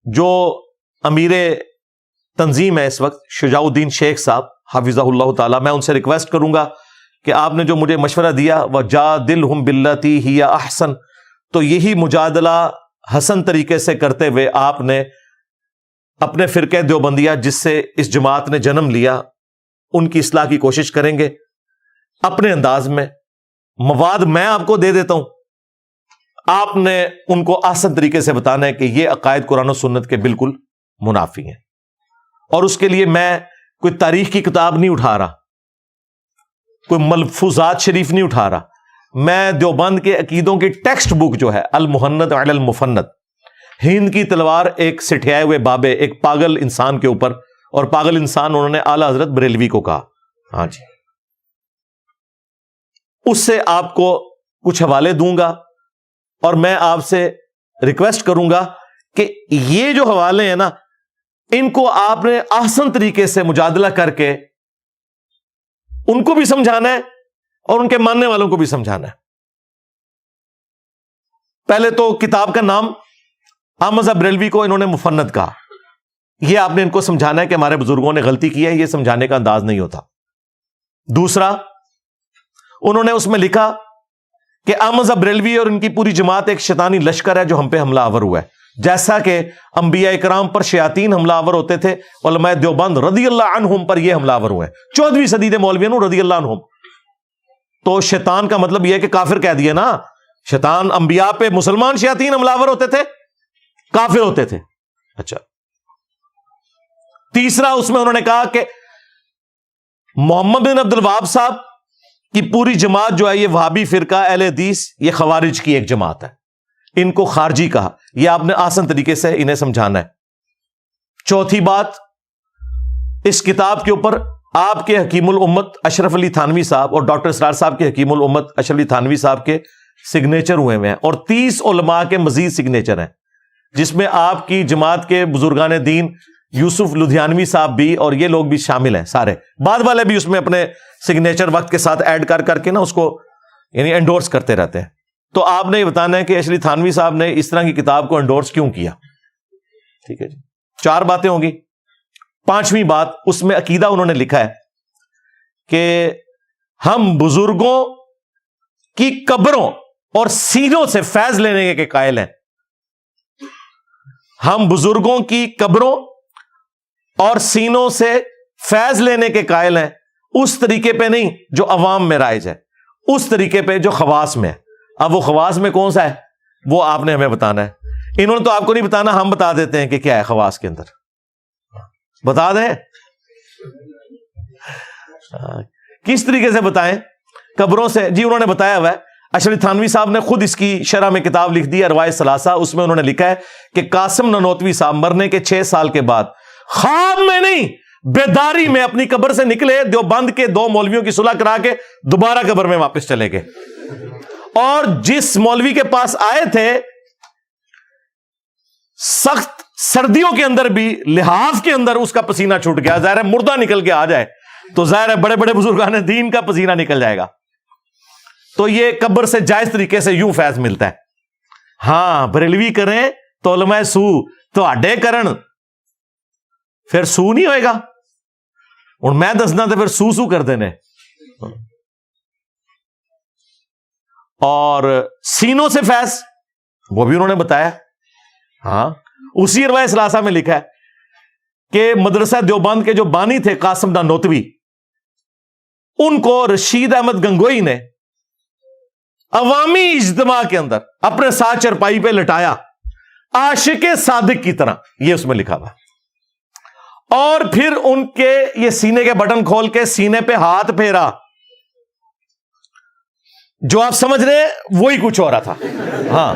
جو امیر تنظیم ہے اس وقت شجاع الدین شیخ صاحب حافظہ اللہ تعالی، میں ان سے ریکویسٹ کروں گا کہ آپ نے جو مجھے مشورہ دیا وَجَادِلْهُمْ بِالَّتِي هِيَ أَحْسَنُ، تو یہی مجادلہ حسن طریقے سے کرتے ہوئے آپ نے اپنے فرقہ دیوبندیہ جس سے اس جماعت نے جنم لیا ان کی اصلاح کی کوشش کریں گے اپنے انداز میں. مواد میں آپ کو دے دیتا ہوں، آپ نے ان کو آسان طریقے سے بتانا ہے کہ یہ عقائد قرآن و سنت کے بالکل منافی ہیں. اور اس کے لیے میں کوئی تاریخ کی کتاب نہیں اٹھا رہا، کوئی ملفوظات شریف نہیں اٹھا رہا، میں دیوبند کے عقیدوں کی ٹیکسٹ بک جو ہے المحند علی المفند، ہند کی تلوار ایک سٹھیائے ہوئے بابے، ایک پاگل انسان کے اوپر، اور پاگل انسان انہوں نے اعلی حضرت بریلوی کو کہا. ہاں جی، اس سے آپ کو کچھ حوالے دوں گا اور میں آپ سے ریکویسٹ کروں گا کہ یہ جو حوالے ہیں نا ان کو آپ نے آسان طریقے سے مجادلہ کر کے ان کو بھی سمجھانا ہے اور ان کے ماننے والوں کو بھی سمجھانا ہے. پہلے تو کتاب کا نام احمد بریلوی کو انہوں نے مفند کہا، یہ آپ نے ان کو سمجھانا ہے کہ ہمارے بزرگوں نے غلطی کی ہے، یہ سمجھانے کا انداز نہیں ہوتا. دوسرا، انہوں نے اس میں لکھا کہ احمد بریلوی اور ان کی پوری جماعت ایک شیطانی لشکر ہے جو ہم پہ حملہ آور ہوا ہے، جیسا کہ انبیاء کرام پر شیاطین حملہ آور ہوتے تھے، علماء دیوبند رضی اللہ عنہم پر یہ حملہ آور ہوئے ہیں. 14ویں صدی کے مولویوں رضی اللہ عنہم. تو شیطان کا مطلب یہ ہے کہ کافر کہہ دیا نا، شیطان انبیاء پہ مسلمان شیاطین حملہ آور ہوتے تھے، کافر ہوتے تھے. اچھا، تیسرا اس میں انہوں نے کہا کہ محمد بن عبد الوہاب صاحب کی پوری جماعت جو ہے یہ وہابی فرقہ اہل حدیث، یہ خوارج کی ایک جماعت ہے، ان کو خارجی کہا. یہ آپ نے آسان طریقے سے انہیں سمجھانا ہے. چوتھی بات، اس کتاب کے اوپر آپ کے حکیم الامت اشرف علی تھانوی صاحب اور ڈاکٹر اسرار صاحب کے حکیم الامت اشرف علی تھانوی صاحب کے سگنیچر ہوئے ہوئے ہیں، اور 30 علماء کے مزید سگنیچر ہیں، جس میں آپ کی جماعت کے بزرگان دین یوسف لدھیانوی صاحب بھی اور یہ لوگ بھی شامل ہیں سارے. بعد والے بھی اس میں اپنے سگنیچر وقت کے ساتھ ایڈ کر کے نا اس کو یعنی انڈورس کرتے رہتے ہیں. تو آپ نے یہ بتانا ہے کہ اشرف تھانوی صاحب نے اس طرح کی کتاب کو انڈورس کیوں کیا. ٹھیک ہے جی، 4 باتیں ہوں گی. 5ویں بات، اس میں عقیدہ انہوں نے لکھا ہے کہ ہم بزرگوں کی قبروں اور سینوں سے فیض لینے کے قائل ہیں. ہم بزرگوں کی قبروں اور سینوں سے فیض لینے کے قائل ہیں، اس طریقے پہ نہیں جو عوام میں رائج ہے، اس طریقے پہ جو خواص میں ہے. اب وہ خواص میں کون سا ہے وہ آپ نے ہمیں بتانا ہے. انہوں نے تو آپ کو نہیں بتانا، ہم بتا دیتے ہیں کہ کیا ہے خواص کے اندر. بتا دیں کس طریقے سے بتائیں؟ قبروں سے جی انہوں نے بتایا ہوا ہے. اشرف تھانوی صاحب نے خود اس کی شرح میں کتاب لکھ دی ہے ارواح ثلاثہ. اس میں انہوں نے لکھا ہے کہ قاسم نانوتوی صاحب مرنے کے 6 سال کے بعد خواب میں نہیں بیداری میں اپنی قبر سے نکلے، دیوبند کے 2 مولویوں کی صلح کرا کے دوبارہ قبر میں واپس چلے گئے. اور جس مولوی کے پاس آئے تھے سخت سردیوں کے اندر بھی لحاف کے اندر اس کا پسینہ چھوٹ گیا. ظاہر ہے مردہ نکل کے آ جائے تو ظاہر ہے بڑے بڑے بزرگان دین کا پسینہ نکل جائے گا. تو یہ قبر سے جائز طریقے سے یوں فیض ملتا ہے. ہاں بریلوی کریں تو علماء سو تو اڈے کرن پھر سو نہیں ہوئے گا. اور میں دسنا تو پھر سو کر دینے. اور سینوں سے فیض وہ بھی انہوں نے بتایا. ہاں اسی ارواح ثلاثہ میں لکھا ہے کہ مدرسہ دیوبند کے جو بانی تھے قاسم نانوتوی، ان کو رشید احمد گنگوئی نے عوامی اجتماع کے اندر اپنے ساتھ چرپائی پہ لٹایا عاشق صادق کی طرح، یہ اس میں لکھا ہوا. اور پھر ان کے یہ سینے کے بٹن کھول کے سینے پہ ہاتھ پھیرا. جو آپ سمجھ رہے ہیں وہی کچھ ہو رہا تھا. ہاں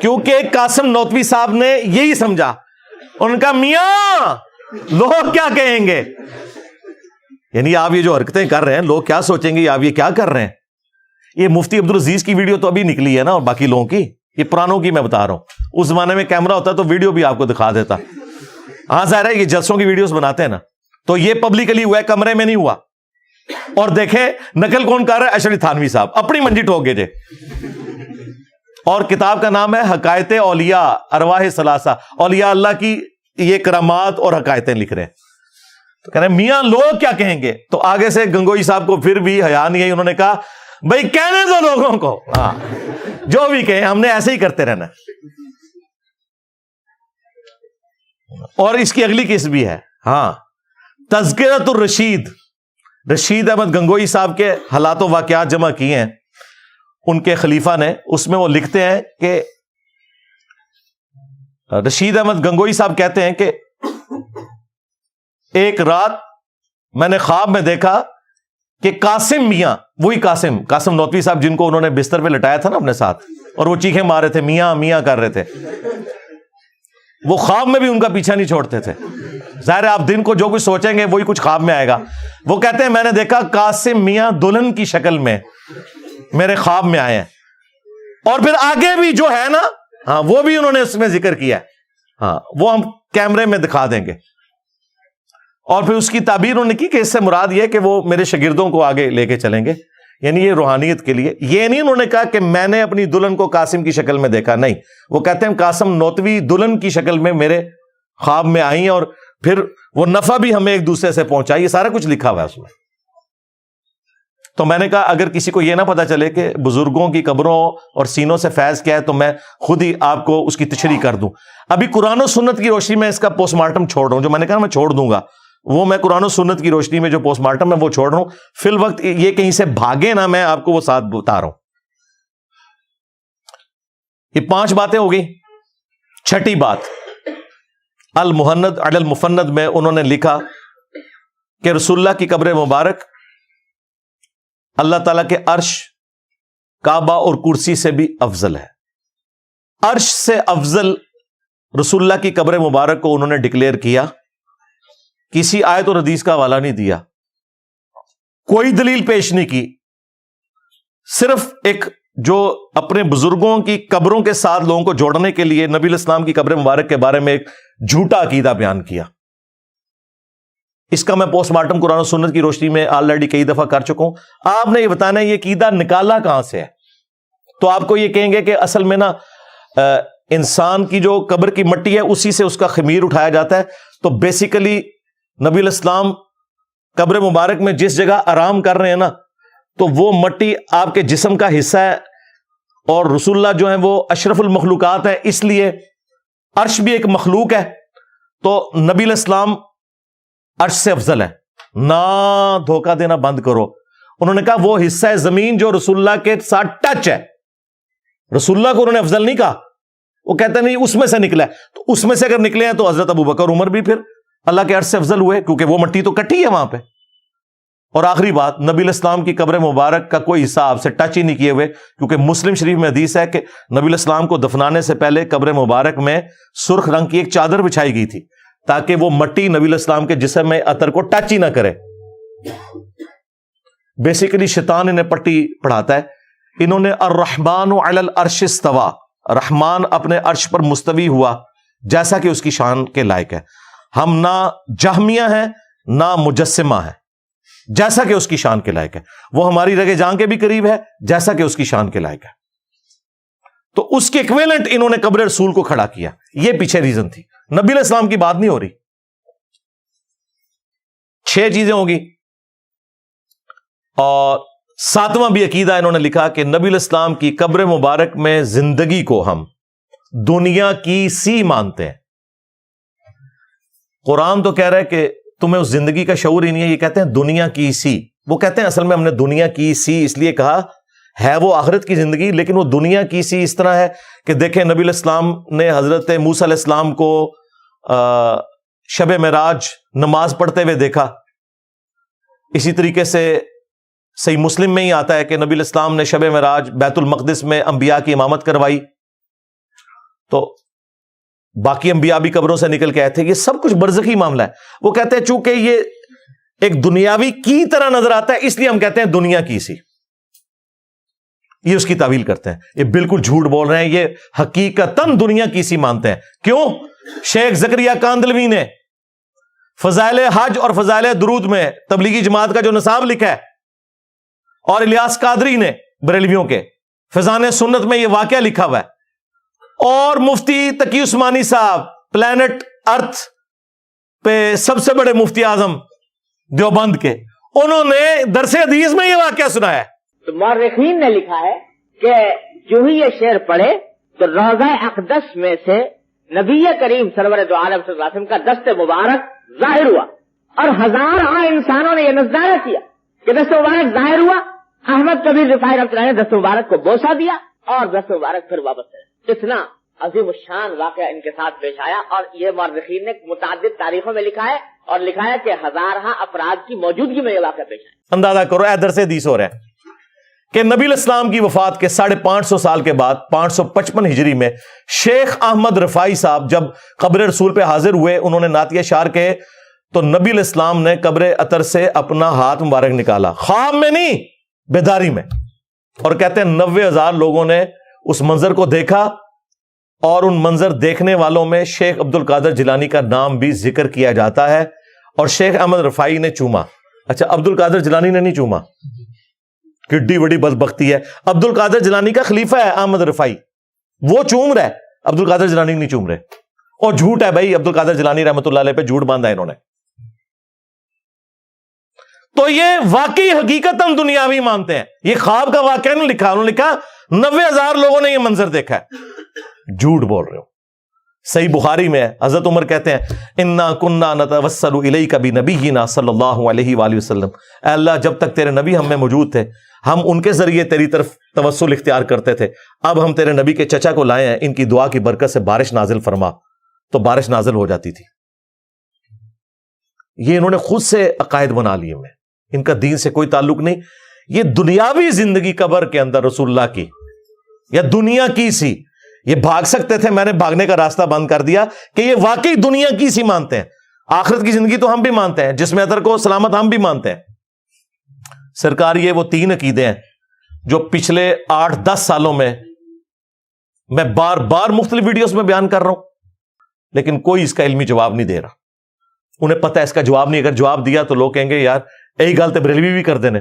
کیونکہ قاسم نانوتوی صاحب نے یہی سمجھا. ان کا میاں لوگ کیا کہیں گے، یعنی آپ یہ جو حرکتیں کر رہے ہیں لوگ کیا سوچیں گے، آپ یہ کیا کر رہے ہیں. یہ مفتی عبدالعزیز کی ویڈیو تو ابھی نکلی ہے نا، اور باقی لوگوں کی یہ پرانوں کی میں بتا رہا ہوں. اس زمانے میں کیمرہ ہوتا تو ویڈیو بھی آپ کو دکھا دیتا. ہاں ظاہر ہے یہ جلسوں کی ویڈیوز بناتے ہیں نا، تو یہ پبلکلی ہوا ہے، کمرے میں نہیں ہوا. اور دیکھیں نقل کون کر رہا ہے، اشرف تھانوی صاحب اپنی منجی ٹھوک گئے تھے. اور کتاب کا نام ہے حقائق اولیاء ارواح ثلاثہ، اولیاء اللہ کی یہ کرامات اور حقائقیں لکھ رہے ہیں. تو کہہ رہے ہیں میاں لوگ کیا کہیں گے. تو آگے سے گنگوئی صاحب کو پھر بھی حیا نہیں ہے، انہوں نے کہا بھائی کہنے دو لوگوں کو، ہاں جو بھی کہیں، ہم نے ایسے ہی کرتے رہنا. اور اس کی اگلی قسم بھی ہے، ہاں، تذکرۃ الرشید. رشید احمد گنگوئی صاحب کے حالات و واقعات جمع کیے ہیں ان کے خلیفہ نے. اس میں وہ لکھتے ہیں کہ رشید احمد گنگوئی صاحب کہتے ہیں کہ ایک رات میں نے خواب میں دیکھا کہ قاسم میاں، وہی قاسم نوتوی صاحب جن کو انہوں نے بستر پہ لٹایا تھا نا اپنے ساتھ، اور وہ چیخیں مار رہے تھے، میاں میاں کر رہے تھے، وہ خواب میں بھی ان کا پیچھا نہیں چھوڑتے تھے. ظاہر ہے آپ دن کو جو کچھ سوچیں گے وہی کچھ خواب میں آئے گا. وہ کہتے ہیں میں نے دیکھا قاسم میاں دلہن کی شکل میں میرے خواب میں آئے ہیں. اور پھر آگے بھی جو ہے نا، ہاں وہ بھی انہوں نے اس میں ذکر کیا ہے، ہاں وہ ہم کیمرے میں دکھا دیں گے. اور پھر اس کی تعبیر انہوں نے کی کہ اس سے مراد یہ کہ وہ میرے شاگردوں کو آگے لے کے چلیں گے، یعنی یہ روحانیت کے لیے. یہ نہیں انہوں نے کہا کہ میں نے اپنی دلہن کو قاسم کی شکل میں دیکھا، نہیں، وہ کہتے ہیں قاسم نوتوی دلہن کی شکل میں میرے خواب میں آئی ہیں، اور پھر وہ نفع بھی ہمیں ایک دوسرے سے پہنچائی. یہ سارا کچھ لکھا ہوا ہے اس میں. تو میں نے کہا اگر کسی کو یہ نہ پتا چلے کہ بزرگوں کی قبروں اور سینوں سے فیض کیا ہے تو میں خود ہی آپ کو اس کی تشریح کر دوں. ابھی قرآن و سنت کی روشنی میں اس کا پوسٹ مارٹم چھوڑ رہا ہوں، جو میں نے کہا میں چھوڑ دوں گا، وہ میں قرآن و سنت کی روشنی میں جو پوسٹ مارٹم ہے وہ چھوڑ رہا ہوں. فی الوقت یہ کہیں سے بھاگے نہ، میں آپ کو وہ ساتھ بتا رہا ہوں. یہ 5 باتیں ہو گئی. چھٹی بات، المہند علی المفند میں انہوں نے لکھا کہ رسول اللہ کی قبر مبارک اللہ تعالیٰ کے عرش، کعبہ اور کرسی سے بھی افضل ہے. عرش سے افضل رسول اللہ کی قبر مبارک کو انہوں نے ڈکلیئر کیا. کسی آیت اور حدیث کا حوالہ نہیں دیا، کوئی دلیل پیش نہیں کی، صرف ایک جو اپنے بزرگوں کی قبروں کے ساتھ لوگوں کو جوڑنے کے لیے نبی الاسلام کی قبر مبارک کے بارے میں ایک جھوٹا عقیدہ بیان کیا. اس کا میں پوسٹ مارٹم قرآن و سنت کی روشنی میں آلریڈی کئی دفعہ کر چکا ہوں. آپ نے یہ بتانا ہے یہ عقیدہ نکالا کہاں سے ہے. تو آپ کو یہ کہیں گے کہ اصل میں نا انسان کی جو قبر کی مٹی ہے اسی سے اس کا خمیر اٹھایا جاتا ہے. تو بیسیکلی نبی الاسلام قبر مبارک میں جس جگہ آرام کر رہے ہیں نا، تو وہ مٹی آپ کے جسم کا حصہ ہے، اور رسول اللہ جو ہیں وہ اشرف المخلوقات ہیں، اس لیے عرش بھی ایک مخلوق ہے، تو نبی الاسلام عرش سے افضل ہے. نہ دھوکہ دینا بند کرو. انہوں نے کہا وہ حصہ زمین جو رسول اللہ کے ساتھ ٹچ ہے، رسول اللہ کو انہوں نے افضل نہیں کہا. وہ کہتے نہیں اس میں سے نکلا ہے، تو اس میں سے اگر نکلے ہیں تو حضرت ابوبکر عمر بھی پھر اللہ کے عرش سے افضل ہوئے، کیونکہ وہ مٹی تو کٹی ہے وہاں پہ. اور آخری بات، نبی الاسلام کی قبر مبارک کا کوئی حصہ آپ سے ٹچ ہی نہیں کیے ہوئے، کیونکہ مسلم شریف میں حدیث ہے کہ نبی الاسلام کو دفنانے سے پہلے قبر مبارک میں سرخ رنگ کی ایک چادر بچھائی گئی تھی تاکہ وہ مٹی نبی الاسلام کے جسم میں عطر کو ٹچ ہی نہ کرے. بیسیکلی شیطان انہیں پٹی پڑھاتا ہے. انہوں نے الرحمن علی العرش استوى، رحمان اپنے عرش پر مستوی ہوا جیسا کہ اس کی شان کے لائق ہے. ہم نہ جہمیہ ہیں نہ مجسمہ ہیں، جیسا کہ اس کی شان کے لائق ہے. وہ ہماری رگے جان کے بھی قریب ہے جیسا کہ اس کی شان کے لائق ہے. تو اس کے ایکویلنٹ انہوں نے قبر رسول کو کھڑا کیا. یہ پیچھے ریزن تھی، نبی علیہ السلام کی بات نہیں ہو رہی. 6 چیزیں ہوگی. اور 7واں بھی عقیدہ انہوں نے لکھا کہ نبی علیہ السلام کی قبر مبارک میں زندگی کو ہم دنیا کی سی مانتے ہیں. قرآن تو کہہ رہا ہے کہ تمہیں اس زندگی کا شعور ہی نہیں ہے، یہ کہتے ہیں دنیا کی سی. وہ کہتے ہیں اصل میں ہم نے دنیا کی سی اس لیے کہا ہے، وہ آخرت کی زندگی، لیکن وہ دنیا کی سی اس طرح ہے کہ دیکھیں نبی علیہ السلام نے حضرت موسیٰ علیہ السلام کو شب معراج نماز پڑھتے ہوئے دیکھا. اسی طریقے سے صحیح مسلم میں ہی آتا ہے کہ نبی علیہ السلام نے شب معراج بیت المقدس میں انبیاء کی امامت کروائی. تو باقی انبیاء بھی قبروں سے نکل کے آئے تھے. یہ سب کچھ برزخی معاملہ ہے. وہ کہتے ہیں چونکہ یہ ایک دنیاوی کی طرح نظر آتا ہے اس لیے ہم کہتے ہیں دنیا کی سی. یہ اس کی تعویل کرتے ہیں. یہ بالکل جھوٹ بول رہے ہیں. یہ حقیقتاً دنیا کی سی مانتے ہیں. کیوں؟ شیخ زکریا کاندلوی نے فضائل حج اور فضائل درود میں تبلیغی جماعت کا جو نصاب لکھا ہے، اور الیاس قادری نے بریلویوں کے، فیضان سنت میں یہ واقعہ لکھا ہوا ہے. اور مفتی تقی عثمانی صاحب پلانٹ ارتھ پہ سب سے بڑے مفتی اعظم دیوبند کے, انہوں نے درس حدیث میں یہ واقعہ سنایا ہے. تو مورخین نے لکھا ہے کہ جو ہی یہ شعر پڑھے تو روضہ اقدس میں سے نبی کریم سرور دو عالم صلی اللہ علیہ وسلم کا دست مبارک ظاہر ہوا, اور ہزاروں انسانوں نے یہ نظارہ کیا کہ دست مبارک ظاہر ہوا. احمد کبیر رفاعی رحمۃ اللہ نے دست مبارک کو بوسہ دیا اور دست مبارک پھر واپس کرا. اتنا عظیم الشان واقعہ ان کے ساتھ پیش آیا, اور یہ مورخین نے متعدد تاریخوں میں لکھا ہے, اور لکھا ہے کہ ہزارہ افراد کی موجودگی میں یہ واقعہ پیش آیا. اندازہ کرو درس حدیث ہو رہا ہے کہ نبی علیہ السلام کی وفات کے 550 سال کے بعد 555 ہجری میں شیخ احمد رفاعی صاحب جب قبر رسول پہ حاضر ہوئے, انہوں نے نعت اشعار کہے, تو نبی علیہ السلام نے قبر اطہر سے اپنا ہاتھ مبارک نکالا, خواب میں نہیں بیداری میں, اور کہتے ہیں 90,000 لوگوں نے اس منظر کو دیکھا, اور ان منظر دیکھنے والوں میں شیخ عبد القادر جیلانی کا نام بھی ذکر کیا جاتا ہے, اور شیخ احمد رفاعی نے چوما. اچھا, عبد القادر جیلانی نے نہیں چوما, کڈی بڑی بدبختی ہے. عبد القادر جیلانی کا خلیفہ ہے احمد رفاعی, وہ چوم رہا ہے, عبد القادر جیلانی نہیں چوم رہے. اور جھوٹ ہے بھائی, عبد القادر جیلانی رحمۃ اللہ علیہ پہ جھوٹ باندھا انہوں نے. تو یہ واقعی حقیقتاً دنیاوی مانتے ہیں, یہ خواب کا واقعہ نہیں لکھا, انہوں نے لکھا 90,000 لوگوں نے یہ منظر دیکھا ہے. جھوٹ بول رہے ہو. صحیح بخاری میں ہے, حضرت عمر کہتے ہیں انا کننا نتوسل الیک بنبینا صلی اللہ علیہ وآلہ وسلم, اے اللہ جب تک تیرے نبی ہم میں موجود تھے ہم ان کے ذریعے تیری طرف توسل اختیار کرتے تھے, اب ہم تیرے نبی کے چچا کو لائے ہیں, ان کی دعا کی برکت سے بارش نازل فرما, تو بارش نازل ہو جاتی تھی. یہ انہوں نے خود سے عقائد بنا لیے ہیں, ان کا دین سے کوئی تعلق نہیں. یہ دنیاوی زندگی قبر کے اندر رسول اللہ کی یا دنیا کی سی, یہ بھاگ سکتے تھے, میں نے بھاگنے کا راستہ بند کر دیا کہ یہ واقعی دنیا کی سی مانتے ہیں. آخرت کی زندگی تو ہم بھی مانتے ہیں, جسم اطہر کو سلامت ہم بھی مانتے ہیں. سرکار یہ وہ 3 عقیدے ہیں جو پچھلے 8-10 سالوں میں بار بار مختلف ویڈیوز میں بیان کر رہا ہوں, لیکن کوئی اس کا علمی جواب نہیں دے رہا. انہیں پتہ ہے اس کا جواب نہیں, اگر جواب دیا تو لوگ کہیں گے یار یہی گل تو بریلوی بھی کر دینے,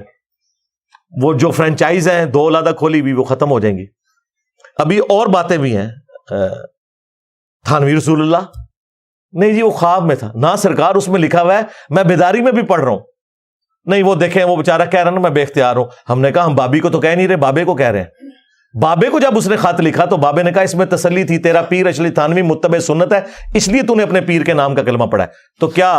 وہ جو فرنچائز ہیں 2 علیحدہ کھولی بھی وہ ختم ہو جائیں گی. ابھی اور باتیں بھی ہیں, تھانوی رسول اللہ نہیں جی وہ خواب میں تھا, نہ سرکار اس میں لکھا ہوا ہے, میں بیداری میں بھی پڑھ رہا ہوں. نہیں وہ دیکھیں وہ بیچارہ کہہ رہا نا میں بے اختیار ہوں. ہم نے کہا ہم بابی کو تو کہہ نہیں رہے, بابے کو کہہ رہے ہیں. بابے کو جب اس نے خط لکھا تو بابے نے کہا اس میں تسلی تھی, تیرا پیر اشلی تھانوی متبع سنت ہے, اس لیے تو نے اپنے پیر کے نام کا کلمہ پڑھا ہے. تو کیا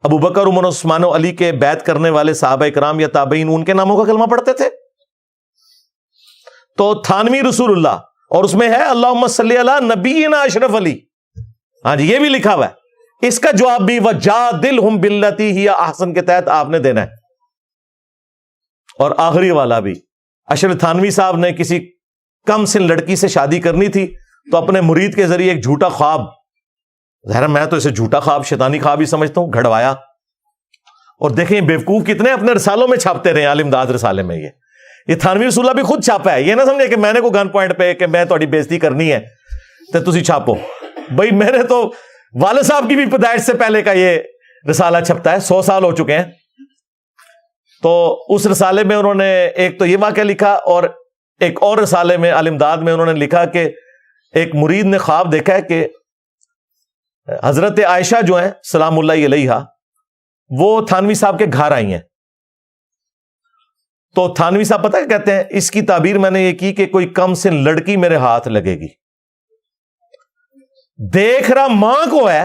ابو بکر عمر عثمان و علی کے بیعت کرنے والے صحابہ کرام یا تابعین ان کے ناموں کا کلمہ پڑھتے تھے؟ تو تھانوی رسول اللہ, اور اس میں ہے اللہم صلی علی نبینا اشرف علی, ہاں جی یہ بھی لکھا ہوا ہے. اس کا جواب بھی وجادلہم باللتی ہی احسن کے تحت آپ نے دینا ہے. اور آخری والا بھی, اشرف تھانوی صاحب نے کسی کم سن لڑکی سے شادی کرنی تھی تو اپنے مرید کے ذریعے ایک جھوٹا خواب, ظاہر میں تو اسے جھوٹا خواب شیطانی خواب ہی سمجھتا ہوں, گھڑوایا. اور دیکھیں بیوقوف کتنے اپنے رسالوں میں چھاپتے رہے, عالم داد رسالے میں یہ تھانوی رسول اللہ بھی خود چھاپا ہے. یہ نہ سمجھے کہ میں نے کوئی گن پوائنٹ پہ کہ میں تھوڑی بےزتی کرنی ہے تو تسی چھاپو. بھائی میں نے تو والد صاحب کی بھی پیدائش سے پہلے کا یہ رسالہ چھپتا ہے, 100 سال ہو چکے ہیں. تو اس رسالے میں انہوں نے ایک تو یہ واقعہ لکھا, اور ایک اور رسالے میں عالم داد میں انہوں نے لکھا کہ ایک مرید نے خواب دیکھا ہے کہ حضرت عائشہ جو ہیں سلام اللہ علیہا وہ تھانوی صاحب کے گھر آئی ہیں. تو تھانوی صاحب پتہ کہتے ہیں اس کی تعبیر میں نے یہ کی کہ کوئی کم سن لڑکی میرے ہاتھ لگے گی, دیکھ رہا ماں کو ہے,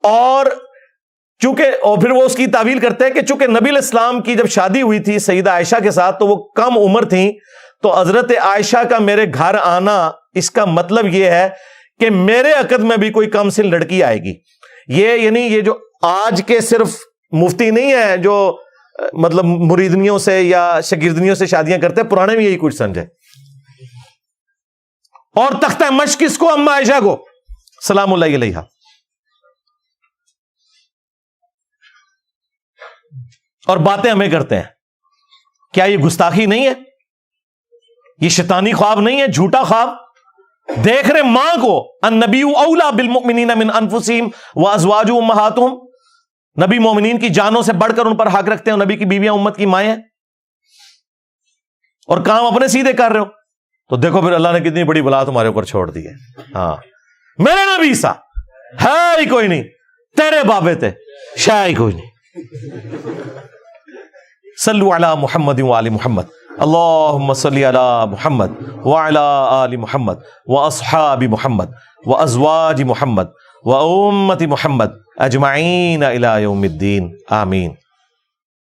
اور پھر وہ اس کی تعویل کرتے ہیں کہ چونکہ نبی علیہ السلام کی جب شادی ہوئی تھی سیدہ عائشہ کے ساتھ تو وہ کم عمر تھیں, تو حضرت عائشہ کا میرے گھر آنا اس کا مطلب یہ ہے کہ میرے عقد میں بھی کوئی کم سن لڑکی آئے گی. یہ یعنی یہ جو آج کے صرف مفتی نہیں ہے جو مطلب مریدنیوں سے یا شاگردنیوں سے شادیاں کرتے, پرانے بھی یہی کچھ سمجھے. اور تختہ مشق کس کو؟ اما عائشہ کو سلام اللہ علیہا. اور باتیں ہمیں کرتے ہیں. کیا یہ گستاخی نہیں ہے؟ یہ شیطانی خواب نہیں ہے, جھوٹا خواب؟ دیکھ رہے ماں کو, النبی اولا بالمؤمنین من انفسہم وازواجہ امہاتہم, نبی مومنین کی جانوں سے بڑھ کر ان پر حق رکھتے ہیں, نبی کی بیویاں امت کی مائیں ہیں. اور کام اپنے سیدھے کر رہے ہو، تو دیکھو پھر اللہ نے کتنی بڑی بلا تمہارے اوپر چھوڑ دی ہے. ہاں میرے نبی عیسیٰ ہے ہی کوئی نہیں، تیرے بابے تھے شاہ ہی کوئی نہیں. صلو علی محمد وآل محمد، اللہم صلی علی محمد وعلی آل محمد واصحاب محمد وازواج محمد وامت محمد اجمعین الی یوم الدین، آمین.